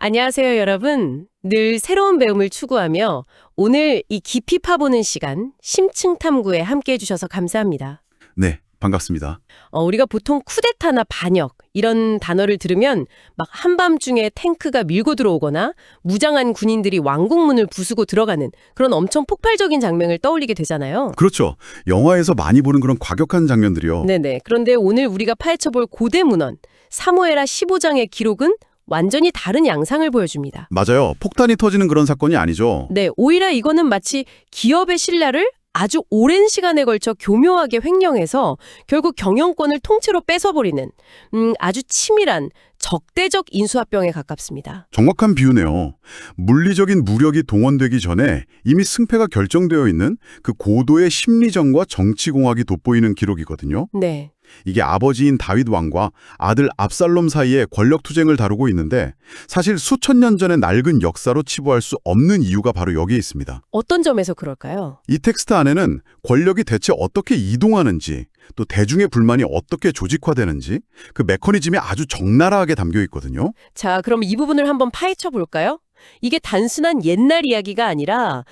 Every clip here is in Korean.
안녕하세요, 여러분. 늘 새로운 배움을 추구하며 오늘 이 깊이 파보는 시간, 심층 탐구에 함께 해주셔서 감사합니다. 네, 반갑습니다. 우리가 보통 쿠데타나 반역 이런 단어를 들으면 막 한밤중에 탱크가 밀고 들어오거나 무장한 군인들이 왕국문을 부수고 들어가는 그런 엄청 폭발적인 장면을 떠올리게 되잖아요. 그렇죠. 영화에서 많이 보는 그런 과격한 장면들이요. 네네. 그런데 오늘 우리가 파헤쳐볼 고대 문헌 사무엘하 15장의 기록은 완전히 다른 양상을 보여줍니다. 맞아요. 폭탄이 터지는 그런 사건이 아니죠. 네, 오히려 이거는 마치 기업의 신라를 아주 오랜 시간에 걸쳐 교묘하게 횡령해서 결국 경영권을 통째로 뺏어버리는 아주 치밀한 적대적 인수합병에 가깝습니다. 정확한 비유네요. 물리적인 무력이 동원되기 전에 이미 승패가 결정되어 있는 그 고도의 심리전과 정치공학이 돋보이는 기록이거든요. 네. 이게 아버지인 다윗 왕과 아들 압살롬 사이의 권력 투쟁을 다루고 있는데 사실 수천 년 전의 낡은 역사로 치부할 수 없는 이유가 바로 여기에 있습니다. 어떤 점에서 그럴까요? 이 텍스트 안에는 권력이 대체 어떻게 이동하는지, 또 대중의 불만이 어떻게 조직화되는지 그 메커니즘이 아주 적나라하게 담겨 있거든요. 자, 그럼 이 부분을 한번 파헤쳐 볼까요? 이게 단순한 옛날 이야기가 아니라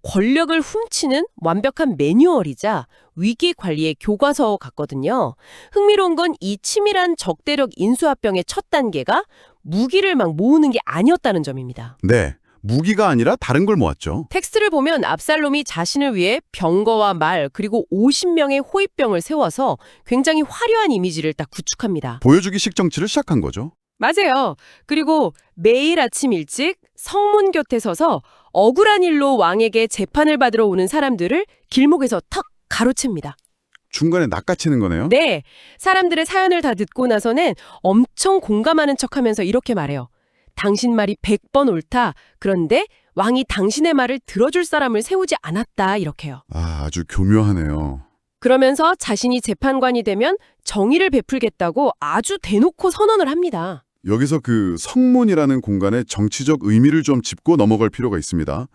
권력을 훔치는 완벽한 매뉴얼이자 위기 관리의 교과서 같거든요. 흥미로운 건 이 치밀한 적대적 인수합병의 첫 단계가 무기를 막 모으는 게 아니었다는 점입니다. 네, 무기가 아니라 다른 걸 모았죠. 텍스트를 보면 압살롬이 자신을 위해 병거와 말 그리고 50명의 호위병을 세워서 굉장히 화려한 이미지를 딱 구축합니다. 보여주기식 정치를 시작한 거죠. 맞아요. 그리고 매일 아침 일찍 성문 곁에 서서 억울한 일로 왕에게 재판을 받으러 오는 사람들을 길목에서 턱 가로챕니다. 중간에 낚아채는 거네요. 네, 사람들의 사연을 다 듣고 나서는 엄청 공감하는 척하면서 이렇게 말해요. 당신 말이 100번 옳다. 그런데 왕이 당신의 말을 들어줄 사람을 세우지 않았다. 이렇게요. 아주 교묘하네요. 그러면서 자신이 재판관이 되면 정의를 베풀겠다고 아주 대놓고 선언을 합니다. 여기서 그 성문이라는 공간의 정치적 의미를 좀 짚고 넘어갈 필요가 있습니다.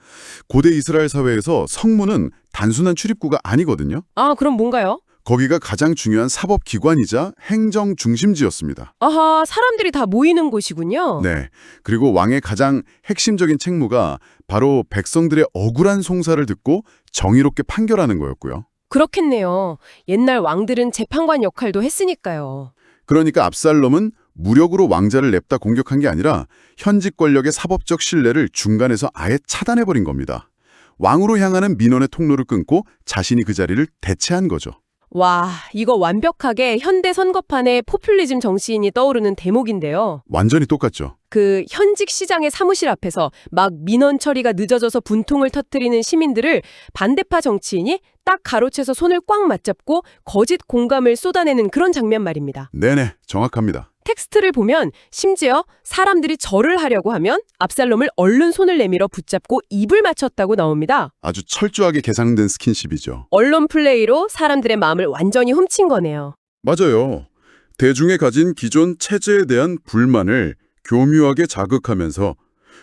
고대 이스라엘 사회에서 성문은 단순한 출입구가 아니거든요. 아, 그럼 뭔가요? 거기가 가장 중요한 사법기관이자 행정 중심지였습니다. 아하, 사람들이 다 모이는 곳이군요. 네. 그리고 왕의 가장 핵심적인 책무가 바로 백성들의 억울한 송사를 듣고 정의롭게 판결하는 거였고요. 그렇겠네요. 옛날 왕들은 재판관 역할도 했으니까요. 그러니까 압살롬은 무력으로 왕자를 냅다 공격한 게 아니라 현직 권력의 사법적 신뢰를 중간에서 아예 차단해버린 겁니다. 왕으로 향하는 민원의 통로를 끊고 자신이 그 자리를 대체한 거죠. 와, 이거 완벽하게 현대 선거판의 포퓰리즘 정치인이 떠오르는 대목인데요. 완전히 똑같죠. 그 현직 시장의 사무실 앞에서 막 민원 처리가 늦어져서 분통을 터뜨리는 시민들을 반대파 정치인이 딱 가로채서 손을 꽉 맞잡고 거짓 공감을 쏟아내는 그런 장면 말입니다. 네네, 정확합니다. 텍스트를 보면 심지어 사람들이 절을 하려고 하면 압살롬을 얼른 손을 내밀어 붙잡고 입을 맞췄다고 나옵니다. 아주 철저하게 계산된 스킨십이죠. 언론 플레이로 사람들의 마음을 완전히 훔친 거네요. 맞아요. 대중이 가진 기존 체제에 대한 불만을 교묘하게 자극하면서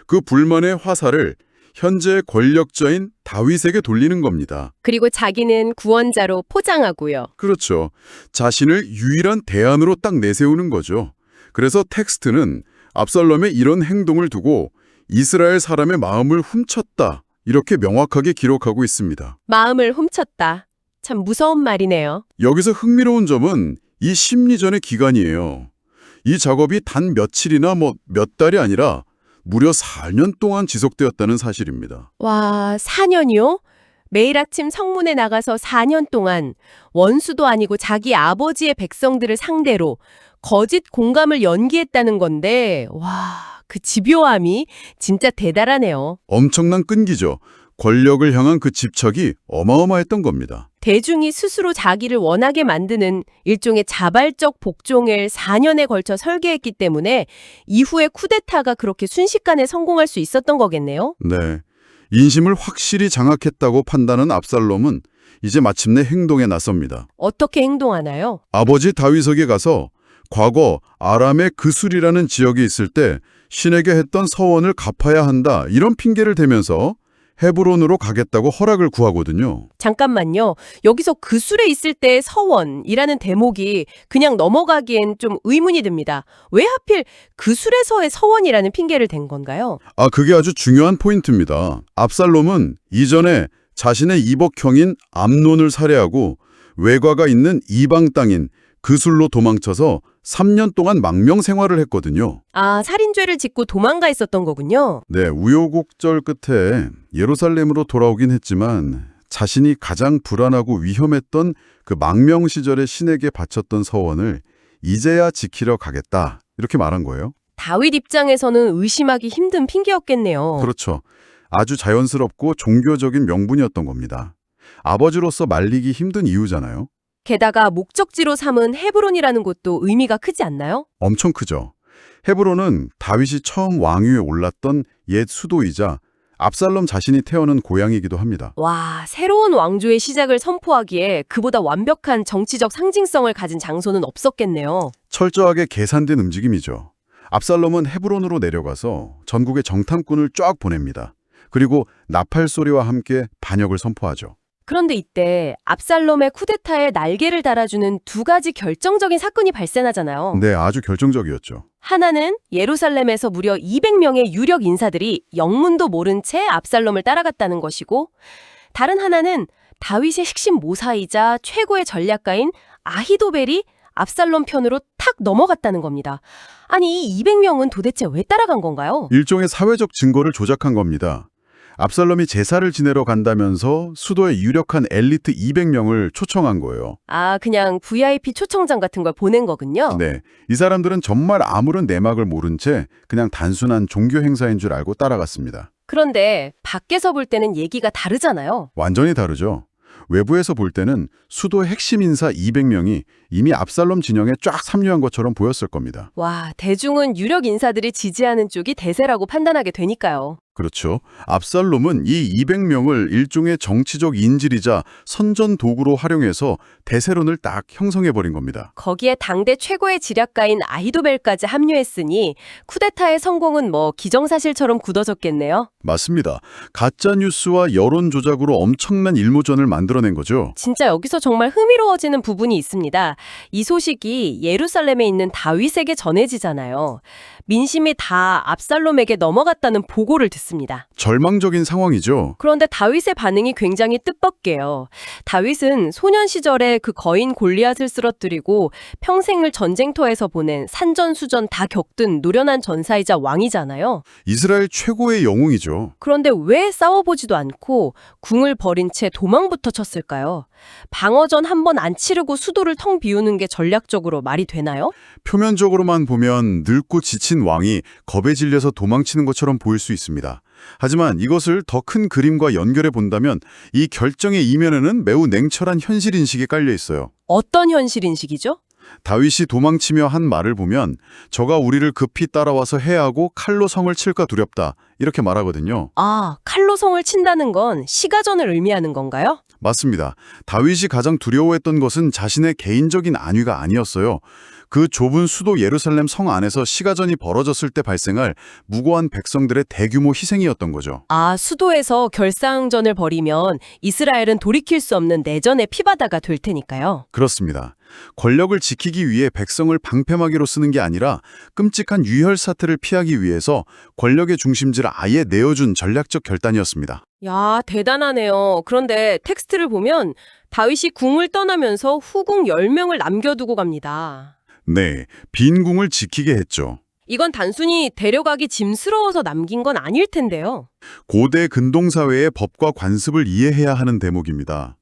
그 불만의 화살을 현재의 권력자인 다윗에게 돌리는 겁니다. 그리고 자기는 구원자로 포장하고요. 그렇죠. 자신을 유일한 대안으로 딱 내세우는 거죠. 그래서 텍스트는 압살롬의 이런 행동을 두고 이스라엘 사람의 마음을 훔쳤다. 이렇게 명확하게 기록하고 있습니다. 마음을 훔쳤다. 참 무서운 말이네요. 여기서 흥미로운 점은 이 심리전의 기간이에요. 이 작업이 단 며칠이나 몇 달이 아니라 무려 4년 동안 지속되었다는 사실입니다. 와, 4년이요? 매일 아침 성문에 나가서 4년 동안 원수도 아니고 자기 아버지의 백성들을 상대로 거짓 공감을 연기했다는 건데, 와, 그 집요함이 진짜 대단하네요. 엄청난 끈기죠. 권력을 향한 그 집착이 어마어마했던 겁니다. 대중이 스스로 자기를 원하게 만드는 일종의 자발적 복종을 4년에 걸쳐 설계했기 때문에 이후에 쿠데타가 그렇게 순식간에 성공할 수 있었던 거겠네요. 네. 인심을 확실히 장악했다고 판단한 압살롬은 이제 마침내 행동에 나섭니다. 어떻게 행동하나요? 아버지 다윗에게 가서 과거 아람의 그술이라는 지역에 있을 때 신에게 했던 서원을 갚아야 한다 이런 핑계를 대면서 헤브론으로 가겠다고 허락을 구하거든요. 잠깐만요. 여기서 그술에 있을 때의 서원이라는 대목이 그냥 넘어가기엔 좀 의문이 듭니다. 왜 하필 그술에서의 서원이라는 핑계를 댄 건가요? 그게 아주 중요한 포인트입니다. 압살롬은 이전에 자신의 이복형인 암논을 살해하고 외과가 있는 이방 땅인 그술로 도망쳐서 3년 동안 망명 생활을 했거든요. 아, 살인죄를 짓고 도망가 있었던 거군요. 네, 우여곡절 끝에 예루살렘으로 돌아오긴 했지만 자신이 가장 불안하고 위험했던 그 망명 시절에 신에게 바쳤던 서원을 이제야 지키러 가겠다, 이렇게 말한 거예요. 다윗 입장에서는 의심하기 힘든 핑계였겠네요. 그렇죠. 아주 자연스럽고 종교적인 명분이었던 겁니다. 아버지로서 말리기 힘든 이유잖아요. 게다가 목적지로 삼은 헤브론이라는 곳도 의미가 크지 않나요? 엄청 크죠. 헤브론은 다윗이 처음 왕위에 올랐던 옛 수도이자 압살롬 자신이 태어난 고향이기도 합니다. 와, 새로운 왕조의 시작을 선포하기에 그보다 완벽한 정치적 상징성을 가진 장소는 없었겠네요. 철저하게 계산된 움직임이죠. 압살롬은 헤브론으로 내려가서 전국의 정탐꾼을 쫙 보냅니다. 그리고 나팔 소리와 함께 반역을 선포하죠. 그런데 이때 압살롬의 쿠데타에 날개를 달아주는 두 가지 결정적인 사건이 발생하잖아요. 네, 아주 결정적이었죠. 하나는 예루살렘에서 무려 200명의 유력 인사들이 영문도 모른 채 압살롬을 따라갔다는 것이고, 다른 하나는 다윗의 핵심 모사이자 최고의 전략가인 아히도벨이 압살롬 편으로 탁 넘어갔다는 겁니다. 아니, 이 200명은 도대체 왜 따라간 건가요? 일종의 사회적 증거를 조작한 겁니다. 압살롬이 제사를 지내러 간다면서 수도의 유력한 엘리트 200명을 초청한 거예요. 아, 그냥 VIP 초청장 같은 걸 보낸 거군요. 네, 이 사람들은 정말 아무런 내막을 모른 채 그냥 단순한 종교 행사인 줄 알고 따라갔습니다. 그런데 밖에서 볼 때는 얘기가 다르잖아요. 완전히 다르죠. 외부에서 볼 때는 수도의 핵심 인사 200명이 이미 압살롬 진영에 쫙 합류한 것처럼 보였을 겁니다. 와, 대중은 유력 인사들이 지지하는 쪽이 대세라고 판단하게 되니까요. 그렇죠. 압살롬은 이 200명을 일종의 정치적 인질이자 선전 도구로 활용해서 대세론을 딱 형성해버린 겁니다. 거기에 당대 최고의 지략가인 아히도벨까지 합류했으니 쿠데타의 성공은 뭐 기정사실처럼 굳어졌겠네요. 맞습니다. 가짜뉴스와 여론 조작으로 엄청난 일모전을 만들어낸 거죠. 진짜 여기서 정말 흥미로워지는 부분이 있습니다. 이 소식이 예루살렘에 있는 다윗에게 전해지잖아요. 민심이 다 압살롬에게 넘어갔다는 보고를 듣습니다. 절망적인 상황이죠. 그런데 다윗의 반응이 굉장히 뜻밖해요. 다윗은 소년 시절에 그 거인 골리앗을 쓰러뜨리고 평생을 전쟁터에서 보낸 산전수전 다 겪은 노련한 전사이자 왕이잖아요. 이스라엘 최고의 영웅이죠. 그런데 왜 싸워보지도 않고 궁을 버린 채 도망부터 쳤을까요? 방어전 한 번 안 치르고 수도를 텅 비우는 게 전략적으로 말이 되나요? 표면적으로만 보면 늙고 지친 왕이 겁에 질려서 도망치는 것처럼 보일 수 있습니다. 하지만 이것을 더 큰 그림과 연결해 본다면 이 결정의 이면에는 매우 냉철한 현실인식이 깔려 있어요. 어떤 현실인식이죠? 다윗이 도망치며 한 말을 보면 저가 우리를 급히 따라와서 해하고 칼로 성을 칠까 두렵다, 이렇게 말하거든요. 아, 칼로 성을 친다는 건 시가전을 의미하는 건가요? 맞습니다. 다윗이 가장 두려워했던 것은 자신의 개인적인 안위가 아니었어요. 그 좁은 수도 예루살렘 성 안에서 시가전이 벌어졌을 때 발생할 무고한 백성들의 대규모 희생이었던 거죠. 아, 수도에서 결상전을 벌이면 이스라엘은 돌이킬 수 없는 내전의 피바다가 될 테니까요. 그렇습니다. 권력을 지키기 위해 백성을 방패막이로 쓰는 게 아니라 끔찍한 유혈 사태를 피하기 위해서 권력의 중심지를 아예 내어준 전략적 결단이었습니다. 야, 대단하네요. 그런데 텍스트를 보면 다윗이 궁을 떠나면서 후궁 10명을 남겨두고 갑니다. 네, 빈 궁을 지키게 했죠. 이건 단순히 데려가기 짐스러워서 남긴 건 아닐 텐데요. 고대 근동사회의 법과 관습을 이해해야 하는 대목입니다.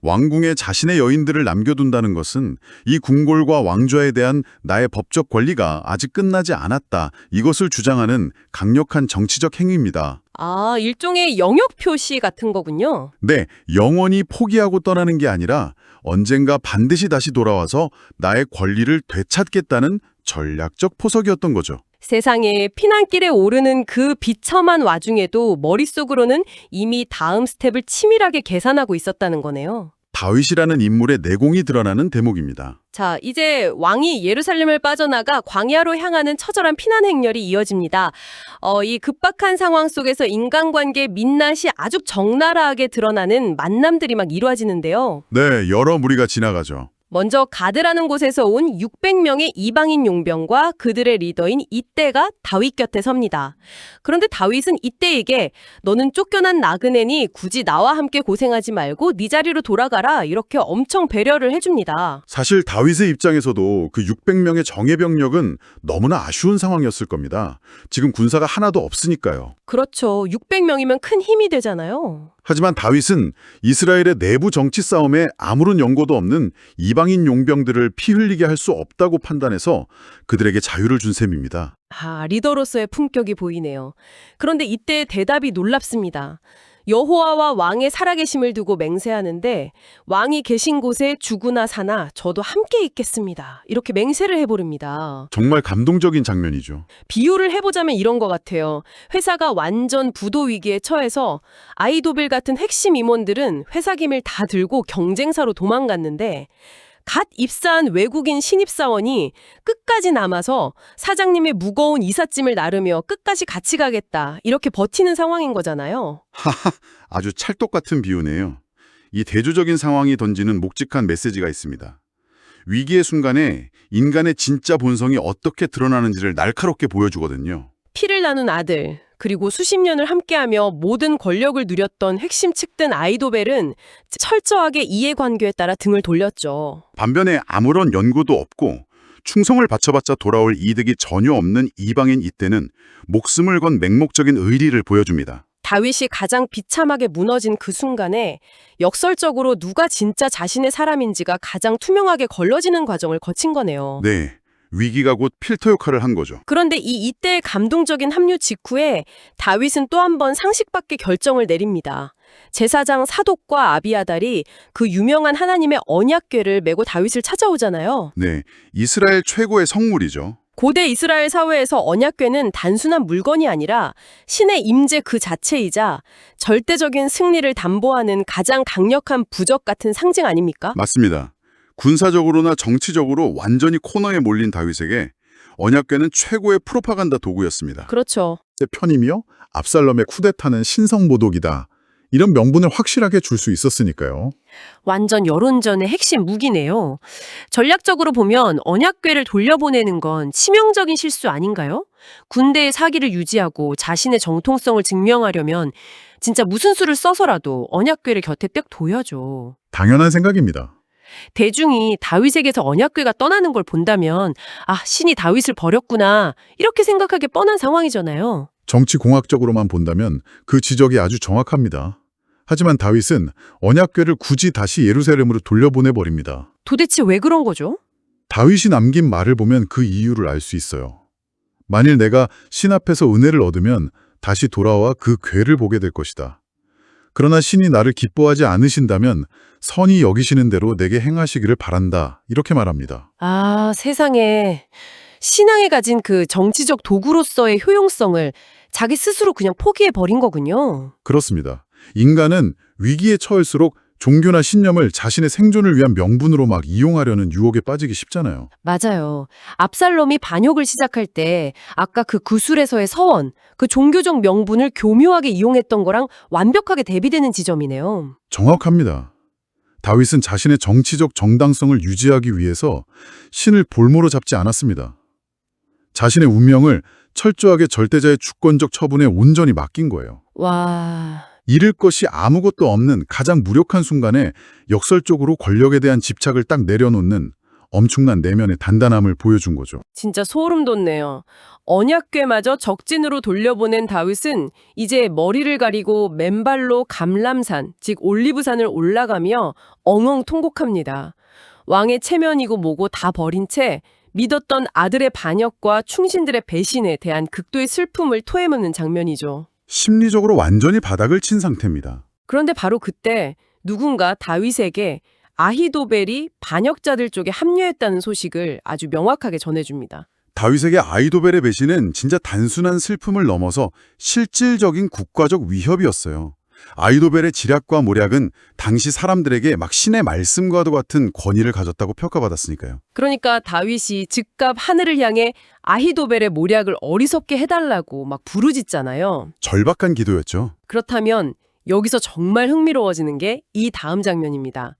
왕궁에 자신의 여인들을 남겨둔다는 것은 이 궁궐과 왕좌에 대한 나의 법적 권리가 아직 끝나지 않았다, 이것을 주장하는 강력한 정치적 행위입니다. 아, 일종의 영역 표시 같은 거군요. 네, 영원히 포기하고 떠나는 게 아니라 언젠가 반드시 다시 돌아와서 나의 권리를 되찾겠다는 전략적 포석이었던 거죠. 세상에 피난길에 오르는 그 비참한 와중에도 머릿속으로는 이미 다음 스텝을 치밀하게 계산하고 있었다는 거네요. 다윗이라는 인물의 내공이 드러나는 대목입니다. 자, 이제 왕이 예루살렘을 빠져나가 광야로 향하는 처절한 피난 행렬이 이어집니다. 이 급박한 상황 속에서 인간관계의 민낯이 아주 적나라하게 드러나는 만남들이 막 이루어지는데요. 네, 여러 무리가 지나가죠. 먼저 가드라는 곳에서 온 600명의 이방인 용병과 그들의 리더인 이떼가 다윗 곁에 섭니다. 그런데 다윗은 이떼에게 너는 쫓겨난 나그네니 굳이 나와 함께 고생하지 말고 네 자리로 돌아가라 이렇게 엄청 배려를 해줍니다. 사실 다윗의 입장에서도 그 600명의 정예 병력은 너무나 아쉬운 상황이었을 겁니다. 지금 군사가 하나도 없으니까요. 그렇죠. 600명이면 큰 힘이 되잖아요. 하지만 다윗은 이스라엘의 내부 정치 싸움에 아무런 연고도 없는 이방인 용병들을 피 흘리게 할 수 없다고 판단해서 그들에게 자유를 준 셈입니다. 리더로서의 품격이 보이네요. 그런데 이때의 대답이 놀랍습니다. 여호와와 왕의 살아계심을 두고 맹세하는데 왕이 계신 곳에 죽으나 사나 저도 함께 있겠습니다. 이렇게 맹세를 해버립니다. 정말 감동적인 장면이죠. 비유를 해보자면 이런 것 같아요. 회사가 완전 부도 위기에 처해서 아이도빌 같은 핵심 임원들은 회사 기밀 다 들고 경쟁사로 도망갔는데 갓 입사한 외국인 신입사원이 끝까지 남아서 사장님의 무거운 이삿짐을 나르며 끝까지 같이 가겠다. 이렇게 버티는 상황인 거잖아요. 하하, 아주 찰떡 같은 비유네요. 이 대조적인 상황이 던지는 묵직한 메시지가 있습니다. 위기의 순간에 인간의 진짜 본성이 어떻게 드러나는지를 날카롭게 보여주거든요. 피를 나눈 아들, 그리고 수십 년을 함께하며 모든 권력을 누렸던 핵심 측든 아이도벨은 철저하게 이해관계에 따라 등을 돌렸죠. 반면에 아무런 연고도 없고 충성을 바쳐봤자 돌아올 이득이 전혀 없는 이방인 이때는 목숨을 건 맹목적인 의리를 보여줍니다. 다윗이 가장 비참하게 무너진 그 순간에 역설적으로 누가 진짜 자신의 사람인지가 가장 투명하게 걸러지는 과정을 거친 거네요. 네, 위기가 곧 필터 역할을 한 거죠. 그런데 이때의 감동적인 합류 직후에 다윗은 또 한 번 상식 밖의 결정을 내립니다. 제사장 사독과 아비아달이 그 유명한 하나님의 언약궤를 메고 다윗을 찾아오잖아요. 네, 이스라엘 최고의 성물이죠. 고대 이스라엘 사회에서 언약궤는 단순한 물건이 아니라 신의 임재 그 자체이자 절대적인 승리를 담보하는 가장 강력한 부적 같은 상징 아닙니까? 맞습니다. 군사적으로나 정치적으로 완전히 코너에 몰린 다윗에게 언약궤는 최고의 프로파간다 도구였습니다. 그렇죠. 편이며 압살롬의 쿠데타는 신성모독이다. 이런 명분을 확실하게 줄 수 있었으니까요. 완전 여론전의 핵심 무기네요. 전략적으로 보면 언약궤를 돌려보내는 건 치명적인 실수 아닌가요? 군대의 사기를 유지하고 자신의 정통성을 증명하려면 진짜 무슨 수를 써서라도 언약궤를 곁에 딱 둬야죠. 당연한 생각입니다. 대중이 다윗에게서 언약궤가 떠나는 걸 본다면 신이 다윗을 버렸구나 이렇게 생각하기 뻔한 상황이잖아요. 정치공학적으로만 본다면 그 지적이 아주 정확합니다. 하지만 다윗은 언약궤를 굳이 다시 예루살렘으로 돌려보내버립니다. 도대체 왜 그런 거죠? 다윗이 남긴 말을 보면 그 이유를 알 수 있어요. 만일 내가 신 앞에서 은혜를 얻으면 다시 돌아와 그 궤를 보게 될 것이다. 그러나 신이 나를 기뻐하지 않으신다면 선히 여기시는 대로 내게 행하시기를 바란다. 이렇게 말합니다. 세상에. 신앙에 가진 그 정치적 도구로서의 효용성을 자기 스스로 그냥 포기해버린 거군요. 그렇습니다. 인간은 위기에 처할수록 종교나 신념을 자신의 생존을 위한 명분으로 막 이용하려는 유혹에 빠지기 쉽잖아요. 맞아요. 압살롬이 반역을 시작할 때 아까 그 구술에서의 서원, 그 종교적 명분을 교묘하게 이용했던 거랑 완벽하게 대비되는 지점이네요. 정확합니다. 다윗은 자신의 정치적 정당성을 유지하기 위해서 신을 볼모로 잡지 않았습니다. 자신의 운명을 철저하게 절대자의 주권적 처분에 온전히 맡긴 거예요. 와... 잃을 것이 아무것도 없는 가장 무력한 순간에 역설적으로 권력에 대한 집착을 딱 내려놓는 엄청난 내면의 단단함을 보여준 거죠. 진짜 소름 돋네요. 언약궤마저 적진으로 돌려보낸 다윗은 이제 머리를 가리고 맨발로 감람산, 즉 올리브산을 올라가며 엉엉 통곡합니다. 왕의 체면이고 뭐고 다 버린 채 믿었던 아들의 반역과 충신들의 배신에 대한 극도의 슬픔을 토해묻는 장면이죠. 심리적으로 완전히 바닥을 친 상태입니다. 그런데 바로 그때 누군가 다윗에게 아히도벨이 반역자들 쪽에 합류했다는 소식을 아주 명확하게 전해줍니다. 다윗에게 아히도벨의 배신은 진짜 단순한 슬픔을 넘어서 실질적인 국가적 위협이었어요. 아히도벨의 지략과 모략은 당시 사람들에게 막 신의 말씀과도 같은 권위를 가졌다고 평가받았으니까요. 그러니까 다윗이 즉각 하늘을 향해 아히도벨의 모략을 어리석게 해달라고 막 부르짖잖아요. 절박한 기도였죠. 그렇다면 여기서 정말 흥미로워지는 게 이 다음 장면입니다.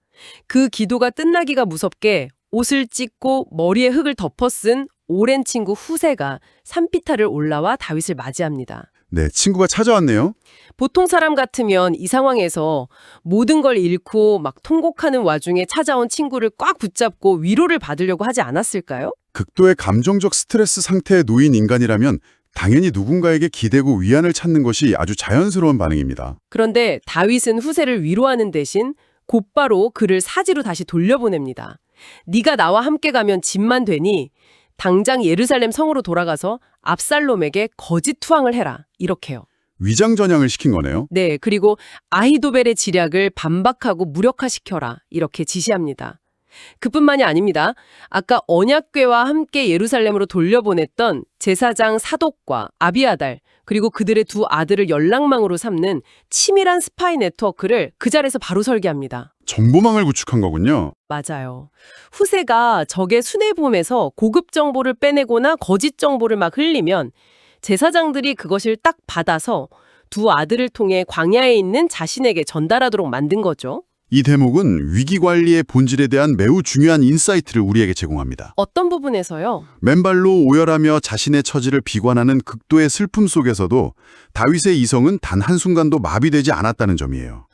그 기도가 끝나기가 무섭게 옷을 찢고 머리에 흙을 덮어 쓴 오랜 친구 후세가 산비탈을 올라와 다윗을 맞이합니다. 네, 친구가 찾아왔네요. 보통 사람 같으면 이 상황에서 모든 걸 잃고 막 통곡하는 와중에 찾아온 친구를 꽉 붙잡고 위로를 받으려고 하지 않았을까요? 극도의 감정적 스트레스 상태에 놓인 인간이라면 당연히 누군가에게 기대고 위안을 찾는 것이 아주 자연스러운 반응입니다. 그런데 다윗은 후세를 위로하는 대신 곧바로 그를 사지로 다시 돌려보냅니다. 네가 나와 함께 가면 집만 되니 당장 예루살렘 성으로 돌아가서 압살롬에게 거짓 투항을 해라. 이렇게요. 위장전향을 시킨 거네요. 네, 그리고 아히도벨의 지략을 반박하고 무력화시켜라. 이렇게 지시합니다. 그뿐만이 아닙니다. 아까 언약궤와 함께 예루살렘으로 돌려보냈던 제사장 사독과 아비아달, 그리고 그들의 두 아들을 연락망으로 삼는 치밀한 스파이 네트워크를 그 자리에서 바로 설계합니다. 정보망을 구축한 거군요. 맞아요. 후세가 적의 수뇌부에서 고급 정보를 빼내거나 거짓 정보를 막 흘리면 제사장들이 그것을 딱 받아서 두 아들을 통해 광야에 있는 자신에게 전달하도록 만든 거죠. 이 대목은 위기관리의 본질에 대한 매우 중요한 인사이트를 우리에게 제공합니다. 어떤 부분에서요? 맨발로 오열하며 자신의 처지를 비관하는 극도의 슬픔 속에서도 다윗의 이성은 단 한순간도 마비되지 않았다는 점이에요.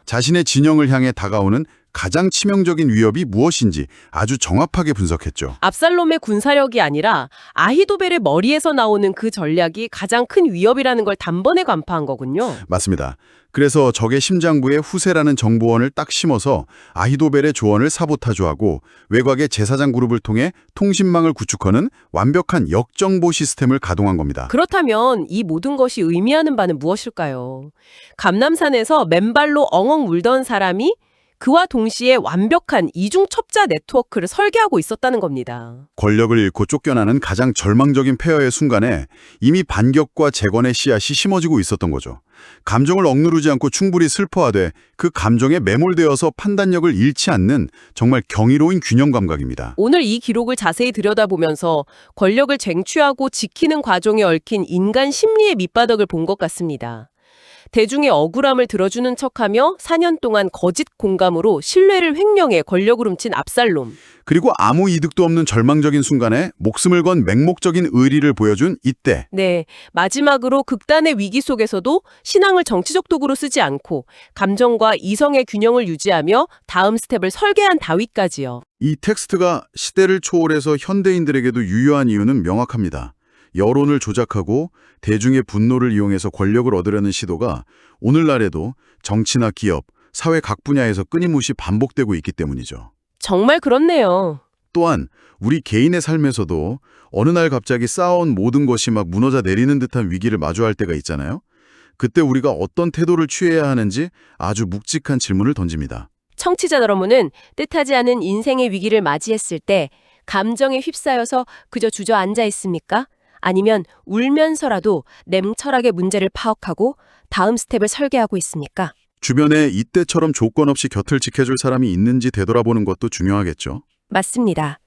자신의 진영을 향해 다가오는 가장 치명적인 위협이 무엇인지 아주 정확하게 분석했죠. 압살롬의 군사력이 아니라 아히도벨의 머리에서 나오는 그 전략이 가장 큰 위협이라는 걸 단번에 간파한 거군요. 맞습니다. 그래서 적의 심장부에 후세라는 정보원을 딱 심어서 아히도벨의 조언을 사보타주하고 외곽의 제사장 그룹을 통해 통신망을 구축하는 완벽한 역정보 시스템을 가동한 겁니다. 그렇다면 이 모든 것이 의미하는 바는 무엇일까요? 감남산에서 맨발로 엉엉 울던 사람이 그와 동시에 완벽한 이중첩자 네트워크를 설계하고 있었다는 겁니다. 권력을 잃고 쫓겨나는 가장 절망적인 폐허의 순간에 이미 반격과 재건의 씨앗이 심어지고 있었던 거죠. 감정을 억누르지 않고 충분히 슬퍼하되 그 감정에 매몰되어서 판단력을 잃지 않는 정말 경이로운 균형 감각입니다. 오늘 이 기록을 자세히 들여다보면서 권력을 쟁취하고 지키는 과정에 얽힌 인간 심리의 밑바닥을 본 것 같습니다. 대중의 억울함을 들어주는 척하며 4년 동안 거짓 공감으로 신뢰를 횡령해 권력을 훔친 압살롬. 그리고 아무 이득도 없는 절망적인 순간에 목숨을 건 맹목적인 의리를 보여준 이때. 네, 마지막으로 극단의 위기 속에서도 신앙을 정치적 도구로 쓰지 않고 감정과 이성의 균형을 유지하며 다음 스텝을 설계한 다윗까지요. 이 텍스트가 시대를 초월해서 현대인들에게도 유효한 이유는 명확합니다. 여론을 조작하고 대중의 분노를 이용해서 권력을 얻으려는 시도가 오늘날에도 정치나 기업, 사회 각 분야에서 끊임없이 반복되고 있기 때문이죠. 정말 그렇네요. 또한 우리 개인의 삶에서도 어느 날 갑자기 쌓아온 모든 것이 막 무너져 내리는 듯한 위기를 마주할 때가 있잖아요. 그때 우리가 어떤 태도를 취해야 하는지 아주 묵직한 질문을 던집니다. 청취자 여러분은 뜻하지 않은 인생의 위기를 맞이했을 때 감정에 휩싸여서 그저 주저앉아 있습니까? 아니면 울면서라도 냉철하게 문제를 파악하고 다음 스텝을 설계하고 있습니까? 주변에 이때처럼 조건 없이 곁을 지켜줄 사람이 있는지 되돌아보는 것도 중요하겠죠. 맞습니다.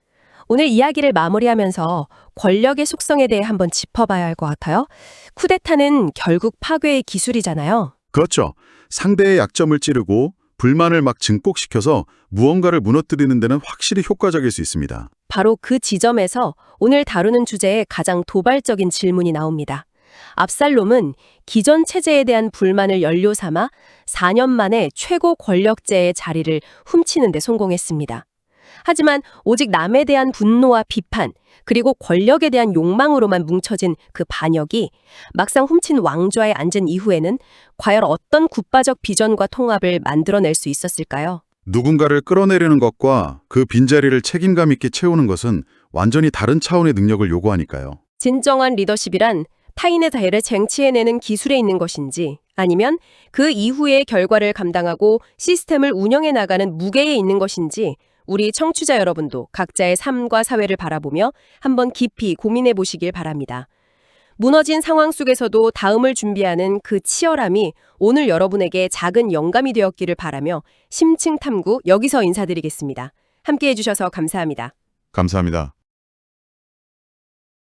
오늘 이야기를 마무리하면서 권력의 속성에 대해 한번 짚어봐야 할 것 같아요. 쿠데타는 결국 파괴의 기술이잖아요. 그렇죠. 상대의 약점을 찌르고 불만을 막 증폭시켜서 무언가를 무너뜨리는 데는 확실히 효과적일 수 있습니다. 바로 그 지점에서 오늘 다루는 주제에 가장 도발적인 질문이 나옵니다. 압살롬은 기존 체제에 대한 불만을 연료 삼아 4년 만에 최고 권력자의 자리를 훔치는 데 성공했습니다. 하지만 오직 남에 대한 분노와 비판, 그리고 권력에 대한 욕망으로만 뭉쳐진 그 반역이 막상 훔친 왕좌에 앉은 이후에는 과연 어떤 국가적 비전과 통합을 만들어낼 수 있었을까요? 누군가를 끌어내리는 것과 그 빈자리를 책임감 있게 채우는 것은 완전히 다른 차원의 능력을 요구하니까요. 진정한 리더십이란 타인의 다해를 쟁취해내는 기술에 있는 것인지 아니면 그 이후의 결과를 감당하고 시스템을 운영해 나가는 무게에 있는 것인지 우리 청취자 여러분도 각자의 삶과 사회를 바라보며 한번 깊이 고민해 보시길 바랍니다. 무너진 상황 속에서도 다음을 준비하는 그 치열함이 오늘 여러분에게 작은 영감이 되었기를 바라며 심층 탐구 여기서 인사드리겠습니다. 함께해 주셔서 감사합니다. 감사합니다.